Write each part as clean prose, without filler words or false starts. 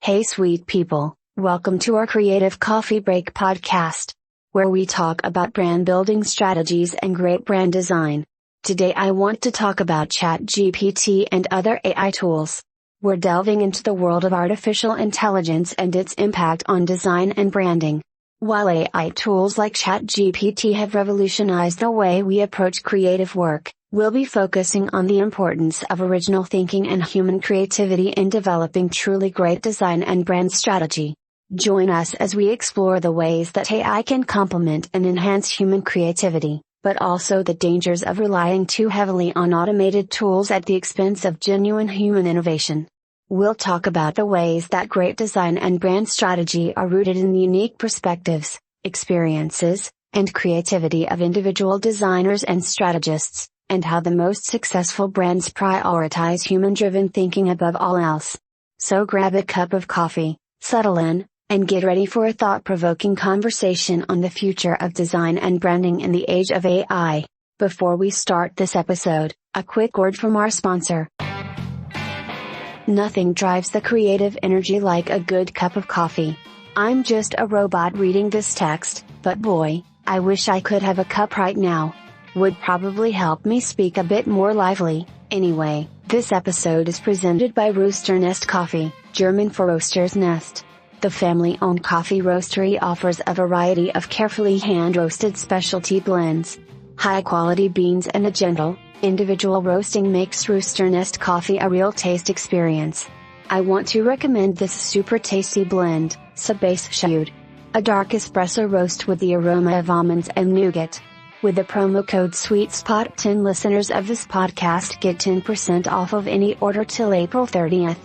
Hey sweet people, welcome to our Creative Coffee Break podcast, where we talk about brand building strategies and great brand design. Today I want to talk about GPT and other AI tools. We're delving into the world of artificial intelligence and its impact on design and branding. While AI tools like GPT have revolutionized the way we approach creative work, we'll be focusing on the importance of original thinking and human creativity in developing truly great design and brand strategy. Join us as we explore the ways that AI can complement and enhance human creativity, but also the dangers of relying too heavily on automated tools at the expense of genuine human innovation. We'll talk about the ways that great design and brand strategy are rooted in the unique perspectives, experiences, and creativity of individual designers and strategists, and how the most successful brands prioritize human-driven thinking above all else. So grab a cup of coffee, settle in, and get ready for a thought-provoking conversation on the future of design and branding in the age of AI. Before we start this episode, a quick word from our sponsor. Nothing drives the creative energy like a good cup of coffee. I'm just a robot reading this text, but boy, I wish I could have a cup right now. Would probably help me speak a bit more lively. Anyway, this episode is presented by Rooster Nest Coffee, German for Roaster's Nest. The family-owned coffee roastery offers a variety of carefully hand-roasted specialty blends. High-quality beans and a gentle, individual roasting makes Rooster Nest Coffee a real taste experience. I want to recommend this super tasty blend, Sabase Shoot. A dark espresso roast with the aroma of almonds and nougat. With the promo code SweetSpot10 listeners of this podcast get 10% off of any order till April 30th.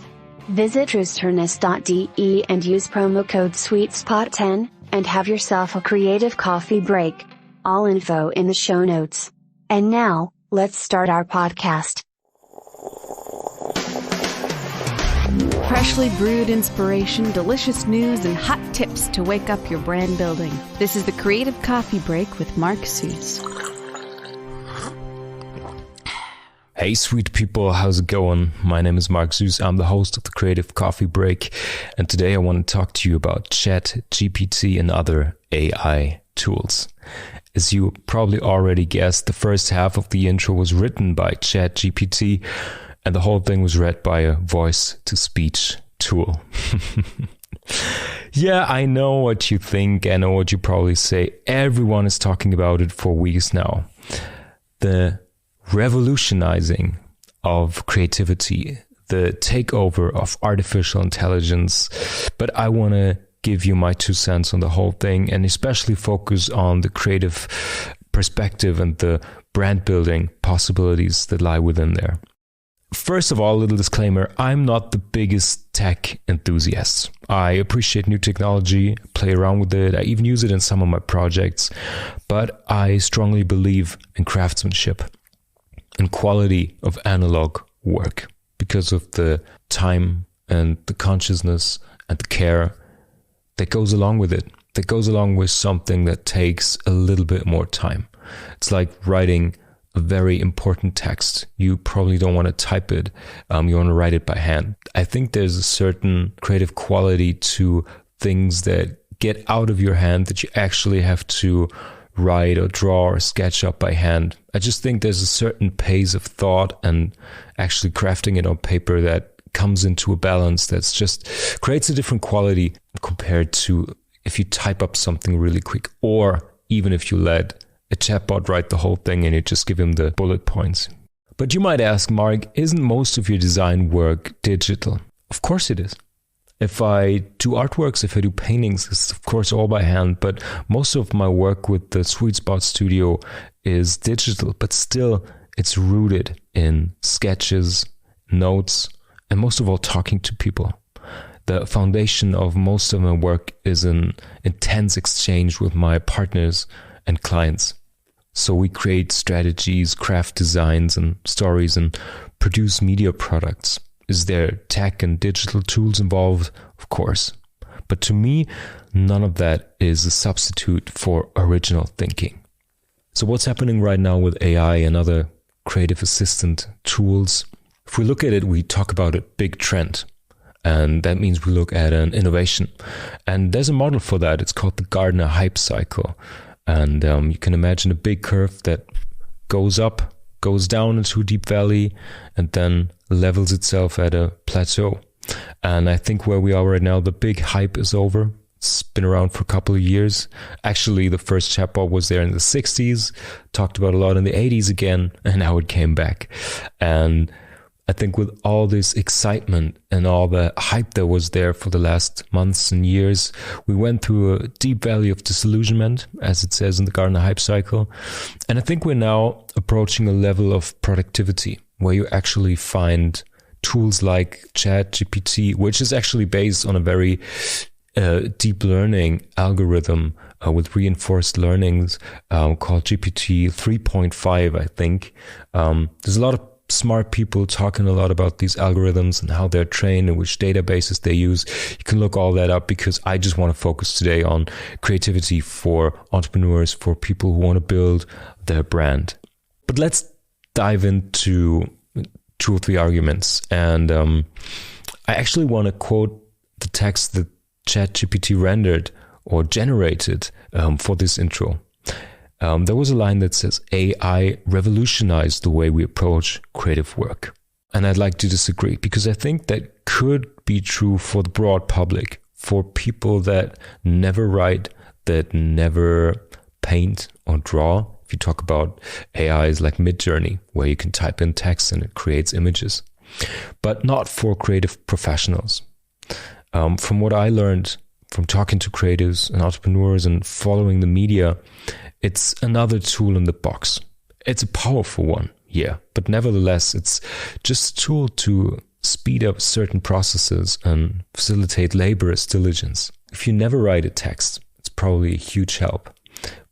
Visit roosternest.de and use promo code SweetSpot10, and have yourself a creative coffee break. All info in the show notes. And now, let's start our podcast. Freshly brewed inspiration, delicious news, and hot tips to wake up your brand building. This is the Creative Coffee Break with Marc. Hey sweet people, how's it going? My name is Marc. I'm the host of the Creative Coffee Break, and today I want to talk to you about GPT and other AI tools. As you probably already guessed, the first half of the intro was written by GPT, and the whole thing was read by a voice-to-speech tool. Yeah, I know what you think. I know what you probably say. Everyone is talking about it for weeks now. The revolutionizing of creativity, the takeover of artificial intelligence. But I want to give you my 2 cents on the whole thing, and especially focus on the creative perspective and the brand building possibilities that lie within there. First of all, a little disclaimer, I'm not the biggest tech enthusiast. I appreciate new technology, play around with it, I even use it in some of my projects, but I strongly believe in craftsmanship and quality of analog work because of the time and the consciousness and the care that goes along with it, that goes along with something that takes a little bit more time. It's like writing a very important text. You probably don't want to type it. You want to write it by hand. I think there's a certain creative quality to things that get out of your hand that you actually have to write or draw or sketch up by hand. I just think there's a certain pace of thought and actually crafting it on paper that comes into a balance that's just creates a different quality compared to if you type up something really quick, or even if you let a chatbot write the whole thing and you just give him the bullet points. But you might ask, Marc, isn't most of your design work digital? Of course it is. If I do artworks, if I do paintings, it's of course all by hand, but most of my work with the Sweetspot Studio is digital, but still it's rooted in sketches, notes, and most of all talking to people. The foundation of most of my work is an intense exchange with my partners and clients. So we create strategies, craft designs and stories, and produce media products. Is there tech and digital tools involved? Of course. But to me, none of that is a substitute for original thinking. So what's happening right now with AI and other creative assistant tools? If we look at it, we talk about a big trend. And that means we look at an innovation. And there's a model for that. It's called the Gartner hype cycle. And you can imagine a big curve that goes up, goes down into a deep valley, and then levels itself at a plateau. And I think where we are right now, the big hype is over. It's been around for a couple of years. Actually, the first chatbot was there in the 60s, talked about a lot in the 80s again, and now it came back. And I think with all this excitement and all the hype that was there for the last months and years, we went through a deep valley of disillusionment, as it says in the Gartner hype cycle. And I think we're now approaching a level of productivity where you actually find tools like ChatGPT, which is actually based on a very deep learning algorithm with reinforced learnings called GPT 3.5, I think. There's a lot of smart people talking a lot about these algorithms and how they're trained and which databases they use. You can look all that up, because I just want to focus today on creativity for entrepreneurs, for people who want to build their brand. But let's dive into 2 or 3 arguments. And I actually want to quote the text that ChatGPT rendered or generated for this intro. There was a line that says, AI revolutionized the way we approach creative work. And I'd like to disagree, because I think that could be true for the broad public, for people that never write, that never paint or draw. If you talk about AIs like Midjourney, where you can type in text and it creates images, but not for creative professionals. From what I learned from talking to creatives and entrepreneurs and following the media, it's another tool in the box. It's a powerful one, yeah, but nevertheless, it's just a tool to speed up certain processes and facilitate laborious diligence. If you never write a text, it's probably a huge help.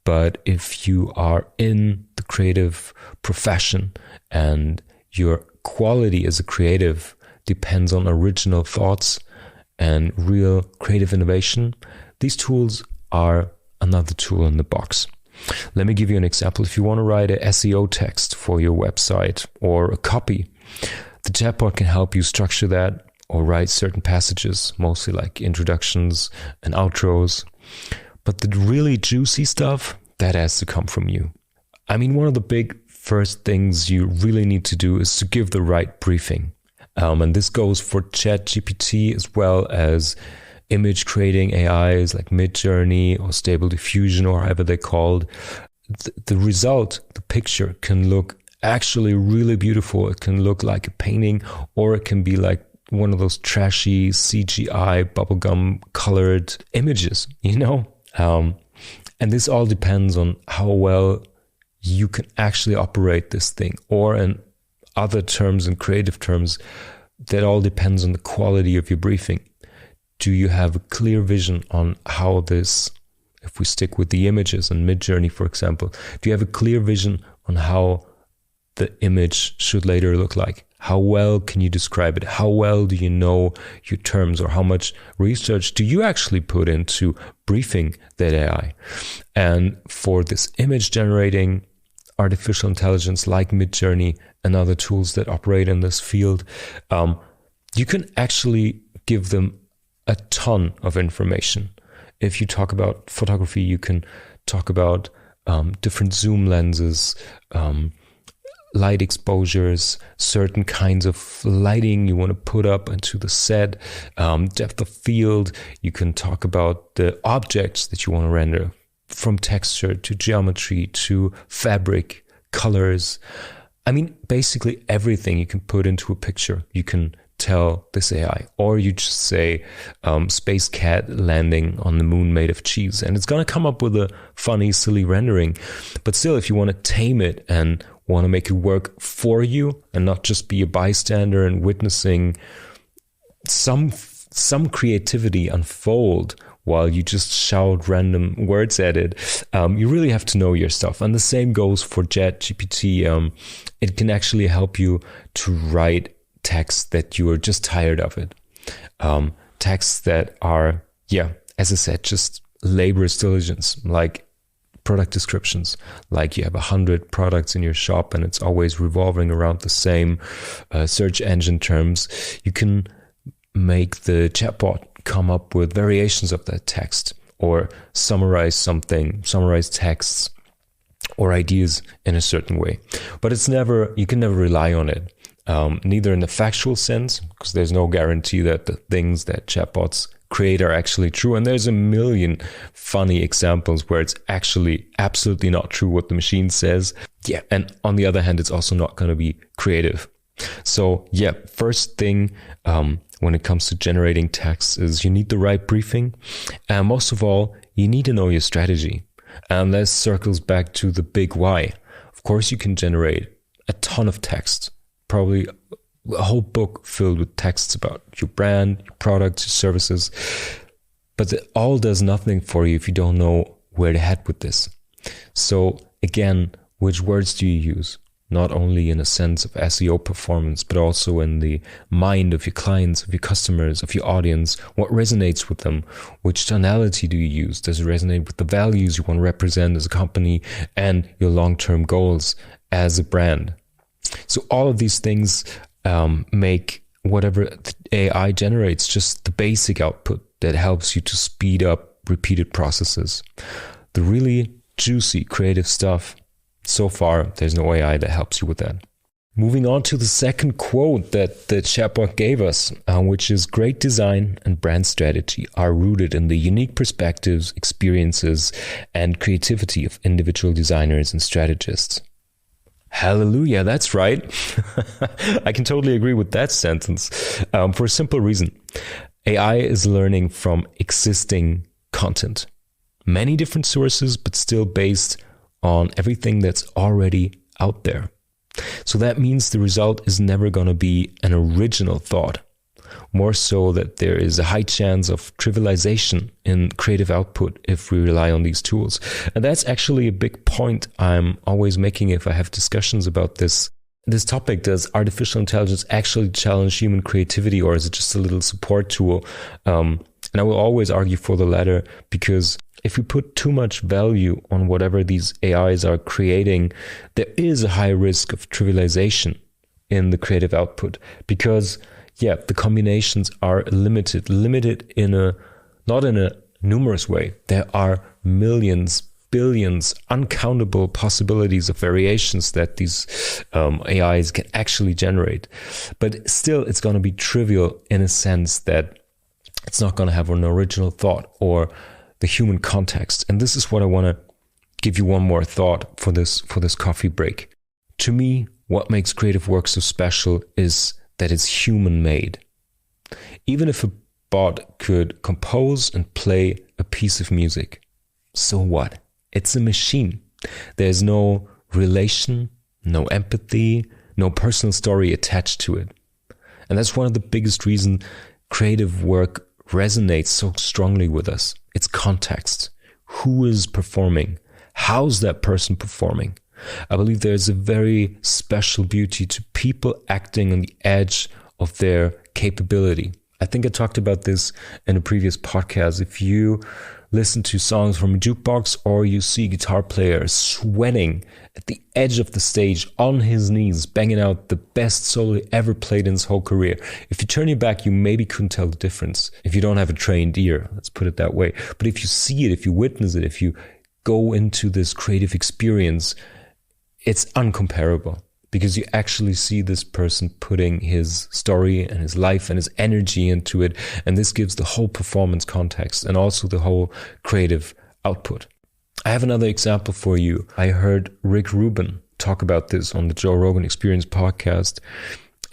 But if you are in the creative profession and your quality as a creative depends on original thoughts and real creative innovation, these tools are another tool in the box. Let me give you an example. If you want to write an SEO text for your website or a copy, the chatbot can help you structure that or write certain passages, mostly like introductions and outros. But the really juicy stuff, that has to come from you. I mean, one of the big first things you really need to do is to give the right briefing. And this goes for ChatGPT as well as image creating AIs like Midjourney or Stable Diffusion or however they're called. The result, the picture, can look actually really beautiful. It can look like a painting, or it can be like one of those trashy CGI bubblegum colored images, you know? And this all depends on how well you can actually operate this thing, or in other terms, in creative terms, that all depends on the quality of your briefing. Do you have a clear vision on how this, if we stick with the images and Midjourney, for example, do you have a clear vision on how the image should later look like? How well can you describe it? How well do you know your terms, or how much research do you actually put into briefing that AI? And for this image generating artificial intelligence like Midjourney and other tools that operate in this field, you can actually give them a ton of information. If you talk about photography, you can talk about different zoom lenses, light exposures, certain kinds of lighting you want to put up into the set, depth of field. You can talk about the objects that you want to render, from texture to geometry to fabric, colors. I mean, basically everything you can put into a picture, you can tell this AI. Or you just say space cat landing on the moon made of cheese, and it's going to come up with a funny, silly rendering. But still, if you want to tame it and want to make it work for you and not just be a bystander and witnessing some creativity unfold while you just shout random words at it, you really have to know your stuff. And the same goes for ChatGPT. It can actually help you to write texts that you are just tired of it. Texts that are, as I said, just laborious diligence, like product descriptions, like you have 100 products in your shop and it's always revolving around the same search engine terms. You can make the chatbot come up with variations of that text or summarize texts or ideas in a certain way. But you can never rely on it. Neither in the factual sense, because there's no guarantee that the things that chatbots create are actually true. And there's a million funny examples where it's actually absolutely not true what the machine says. Yeah. And on the other hand, it's also not going to be creative. So yeah, first thing when it comes to generating text is you need the right briefing. And most of all, you need to know your strategy. And this circles back to the big why. Of course, you can generate a ton of text, probably a whole book filled with texts about your brand, your products, your services. But it all does nothing for you if you don't know where to head with this. So again, which words do you use? Not only in a sense of SEO performance, but also in the mind of your clients, of your customers, of your audience. What resonates with them? Which tonality do you use? Does it resonate with the values you want to represent as a company and your long-term goals as a brand? So all of these things make whatever the AI generates just the basic output that helps you to speed up repeated processes. The really juicy creative stuff, so far, there's no AI that helps you with that. Moving on to the second quote that the chatbot gave us, which is great design and brand strategy are rooted in the unique perspectives, experiences, and creativity of individual designers and strategists. Hallelujah, that's right. I can totally agree with that sentence for a simple reason. AI is learning from existing content. Many different sources, but still based on everything that's already out there. So that means the result is never going to be an original thought. More so that there is a high chance of trivialization in creative output if we rely on these tools. And that's actually a big point I'm always making if I have discussions about this topic. Does artificial intelligence actually challenge human creativity, or is it just a little support tool? And I will always argue for the latter, because if we put too much value on whatever these AIs are creating, there is a high risk of trivialization in the creative output, because the combinations are limited not in a numerous way. There are millions, billions, uncountable possibilities of variations that these AIs can actually generate. But still, it's going to be trivial in a sense that it's not going to have an original thought or the human context. And this is what I want to give you one more thought for this coffee break. To me, what makes creative work so special is that it's human made. Even if a bot could compose and play a piece of music, so what? It's a machine. There's no relation, no empathy, no personal story attached to it. And that's one of the biggest reasons creative work resonates so strongly with us. It's context. Who is performing? How's that person performing? I believe there's a very special beauty to people acting on the edge of their capability. I think I talked about this in a previous podcast. If you listen to songs from a jukebox, or you see a guitar player sweating at the edge of the stage on his knees, banging out the best solo ever played in his whole career, if you turn your back, you maybe couldn't tell the difference if you don't have a trained ear. Let's put it that way. But if you see it, if you witness it, if you go into this creative experience, it's uncomparable, because you actually see this person putting his story and his life and his energy into it. And this gives the whole performance context and also the whole creative output. I have another example for you. I heard Rick Rubin talk about this on the Joe Rogan Experience podcast.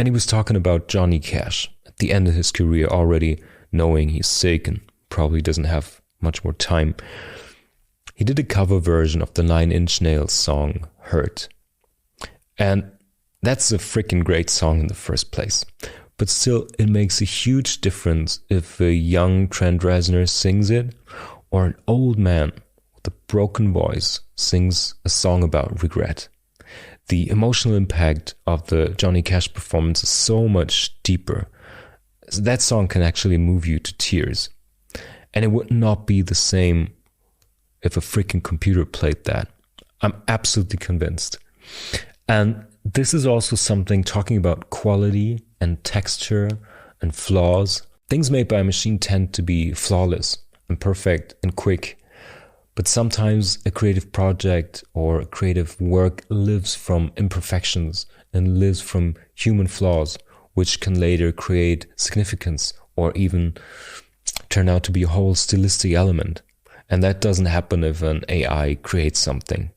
And he was talking about Johnny Cash at the end of his career, already knowing he's sick and probably doesn't have much more time. He did a cover version of the 9 Inch Nails song, Hurt. And that's a freaking great song in the first place. But still, it makes a huge difference if a young Trent Reznor sings it, or an old man with a broken voice sings a song about regret. The emotional impact of the Johnny Cash performance is so much deeper. That song can actually move you to tears. And it would not be the same if a freaking computer played that. I'm absolutely convinced. And this is also something, talking about quality and texture and flaws. Things made by a machine tend to be flawless and perfect and quick. But sometimes a creative project or creative work lives from imperfections and lives from human flaws, which can later create significance or even turn out to be a whole stylistic element. And that doesn't happen if an AI creates something.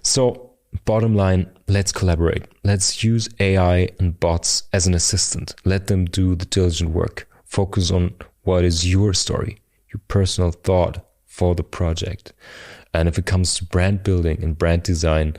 So, bottom line, let's collaborate. Let's use AI and bots as an assistant. Let them do the diligent work. Focus on what is your story, your personal thought for the project. And if it comes to brand building and brand design,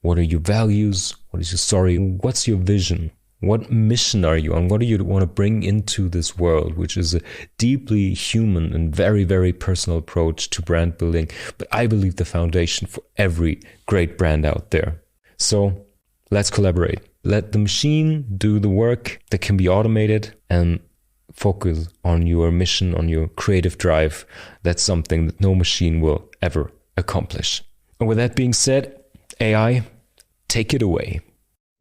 what are your values? What is your story? What's your vision? What mission are you on? What do you want to bring into this world, which is a deeply human and very, very personal approach to brand building, but I believe the foundation for every great brand out there. So let's collaborate. Let the machine do the work that can be automated and focus on your mission, on your creative drive. That's something that no machine will ever accomplish. And with that being said, AI, take it away.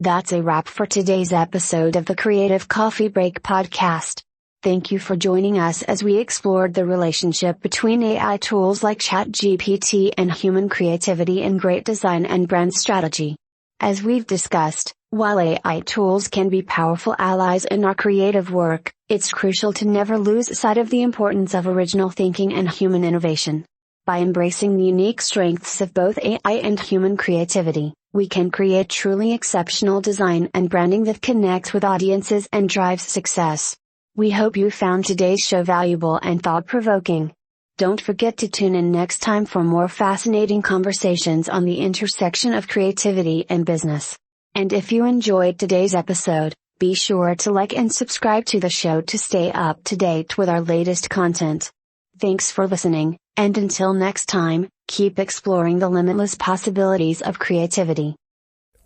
That's a wrap for today's episode of the Creative Coffee Break podcast. Thank you for joining us as we explored the relationship between AI tools like ChatGPT and human creativity in great design and brand strategy. As we've discussed, while AI tools can be powerful allies in our creative work, it's crucial to never lose sight of the importance of original thinking and human innovation. By embracing the unique strengths of both AI and human creativity, we can create truly exceptional design and branding that connects with audiences and drives success. We hope you found today's show valuable and thought-provoking. Don't forget to tune in next time for more fascinating conversations on the intersection of creativity and business. And if you enjoyed today's episode, be sure to like and subscribe to the show to stay up to date with our latest content. Thanks for listening, and until next time, keep exploring the limitless possibilities of creativity.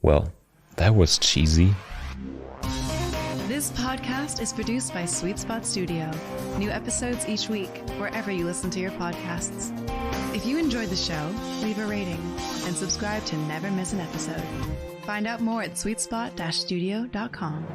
Well, that was cheesy. This podcast is produced by Sweetspot Studio. New episodes each week, wherever you listen to your podcasts. If you enjoyed the show, leave a rating and subscribe to never miss an episode. Find out more at sweetspot.studio.com.